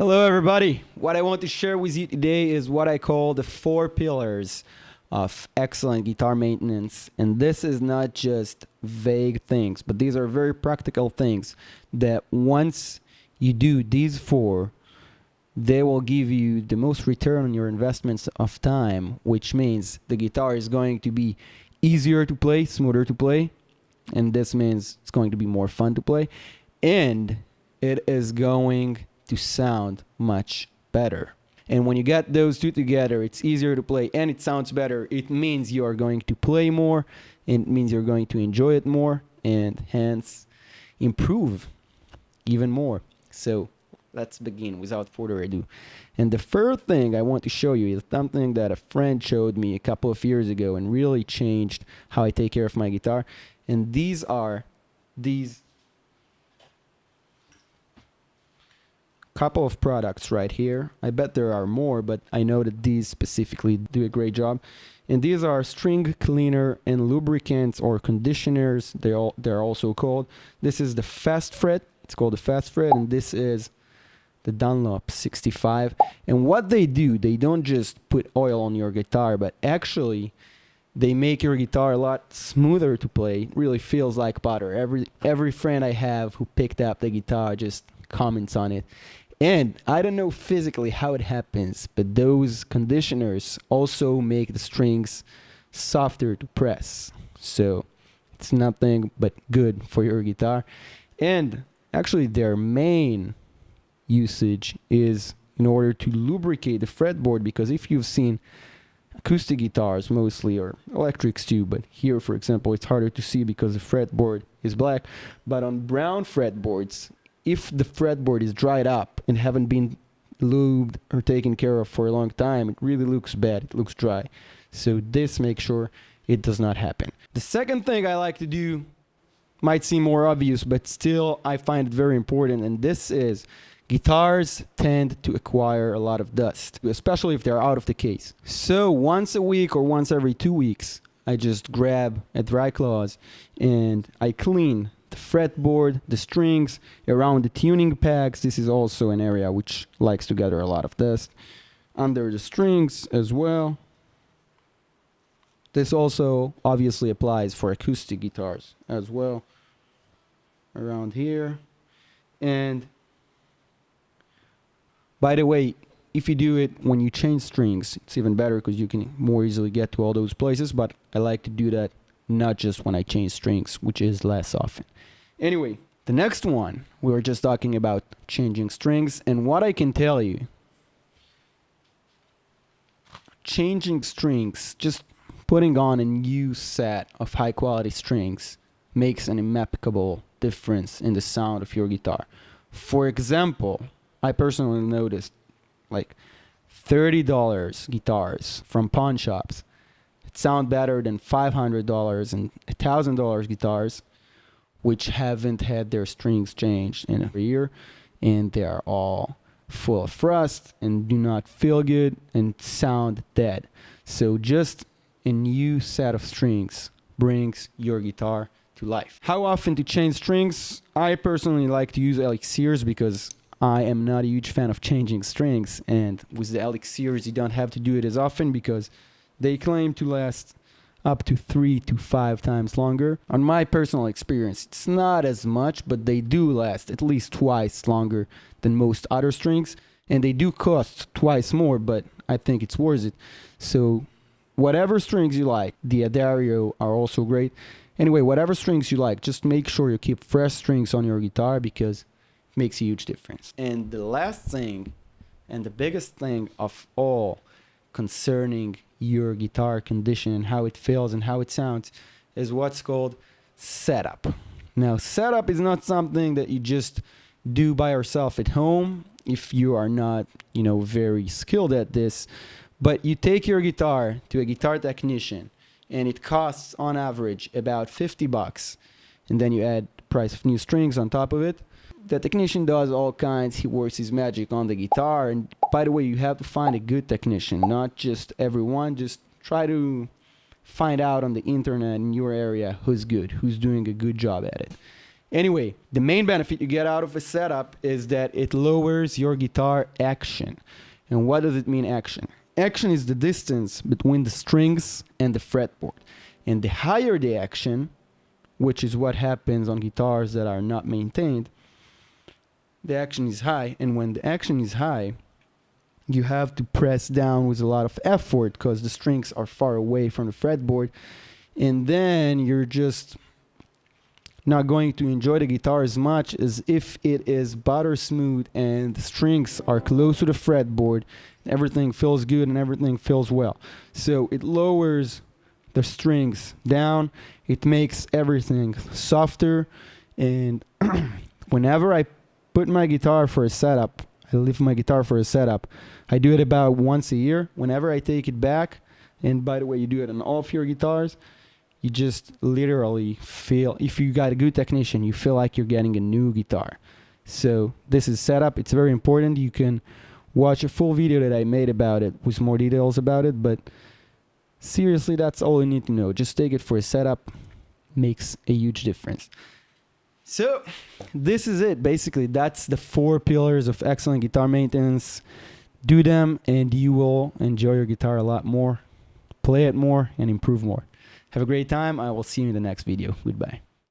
Hello, everybody. What I want to share with you today is what I call the 4 pillars of excellent guitar maintenance. And this is not just vague things, but these are very practical things that once you do these 4, they will give you the most return on your investments of time, which means the guitar is going to be easier to play, smoother to play, and this means it's going to be more fun to play, and it is going to sound much better. And when you get those two together, it's easier to play and it sounds better. It means you are going to play more, and it means you're going to enjoy it more, and hence improve even more. So let's begin without further ado. And the first thing I want to show you is something that a friend showed me a couple of years ago and really changed how I take care of my guitar. And these are these couple of products right here. I bet there are more, but I know that these specifically do a great job. And these are string cleaner and lubricants, or conditioners, they're also called. This is the fast fret. It's called the fast fret, and this is the Dunlop 65. And what they do, they don't just put oil on your guitar, but actually they make your guitar a lot smoother to play. It really feels like butter. Every friend I have who picked up the guitar just comments on it. And I don't know physically how it happens, but those conditioners also make the strings softer to press. So it's nothing but good for your guitar. And actually their main usage is in order to lubricate the fretboard, because if you've seen acoustic guitars mostly, or electrics too, but here for example it's harder to see because the fretboard is black, but on brown fretboards, if the fretboard is dried up and haven't been lubed or taken care of for a long time, it really looks bad, it looks dry. So this makes sure it does not happen. The second thing I like to do might seem more obvious, but still I find it very important, and this is guitars tend to acquire a lot of dust, especially if they're out of the case. So once a week or once every 2 weeks, I just grab a dry cloth and I clean the fretboard, the strings, around the tuning pegs. This is also an area which likes to gather a lot of dust. Under the strings as well. This also obviously applies for acoustic guitars as well. Around here. And by the way, if you do it when you change strings, it's even better because you can more easily get to all those places, but I like to do that not just when I change strings, which is less often. Anyway, the next one, we were just talking about changing strings, and what I can tell you, changing strings, just putting on a new set of high quality strings makes an impeccable difference in the sound of your guitar. For example, I personally noticed like $30 guitars from pawn shops sound better than $500 and $1,000 guitars which haven't had their strings changed in a year, and they are all full of rust and do not feel good and sound dead. So just a new set of strings brings your guitar to life. How often to change strings? I personally like to use elixirs because I am not a huge fan of changing strings, and with the elixirs you don't have to do it as often because they claim to last up to 3 to 5 times longer. On my personal experience, it's not as much, but they do last at least twice longer than most other strings, and they do cost twice more, but I think it's worth it. So whatever strings you like, the Adagio are also great. Anyway, whatever strings you like, just make sure you keep fresh strings on your guitar because it makes a huge difference. And the last thing, and the biggest thing of all concerning your guitar condition and how it feels and how it sounds, is what's called setup. Now, setup is not something that you just do by yourself at home if you are not, very skilled at this, but you take your guitar to a guitar technician and it costs on average about $50, and then you add the price of new strings on top of it. The technician does all kinds, he works his magic on the guitar, and by the way, you have to find a good technician, not just everyone. Just try to find out on the internet in your area who's good, who's doing a good job at it. Anyway, the main benefit you get out of a setup is that it lowers your guitar action. And what does it mean, action? Action is the distance between the strings and the fretboard. And the higher the action, which is what happens on guitars that are not maintained, the action is high. And when the action is high, you have to press down with a lot of effort because the strings are far away from the fretboard. And then you're just not going to enjoy the guitar as much as if it is butter smooth and the strings are close to the fretboard. Everything feels good and everything feels well. So it lowers the strings down. It makes everything softer. And whenever I put my guitar for a setup, I leave my guitar for a setup, I do it about once a year. Whenever I take it back, and by the way, you do it on all of your guitars, you just literally feel, if you got a good technician, you feel like you're getting a new guitar. So this is setup. It's very important. You can watch a full video that I made about it with more details about it, but seriously, that's all you need to know. Just take it for a setup. Makes a huge difference. So this is it. Basically, that's the 4 pillars of excellent guitar maintenance. Do them and you will enjoy your guitar a lot more, play it more, and improve more. Have a great time. I will see you in the next video. Goodbye.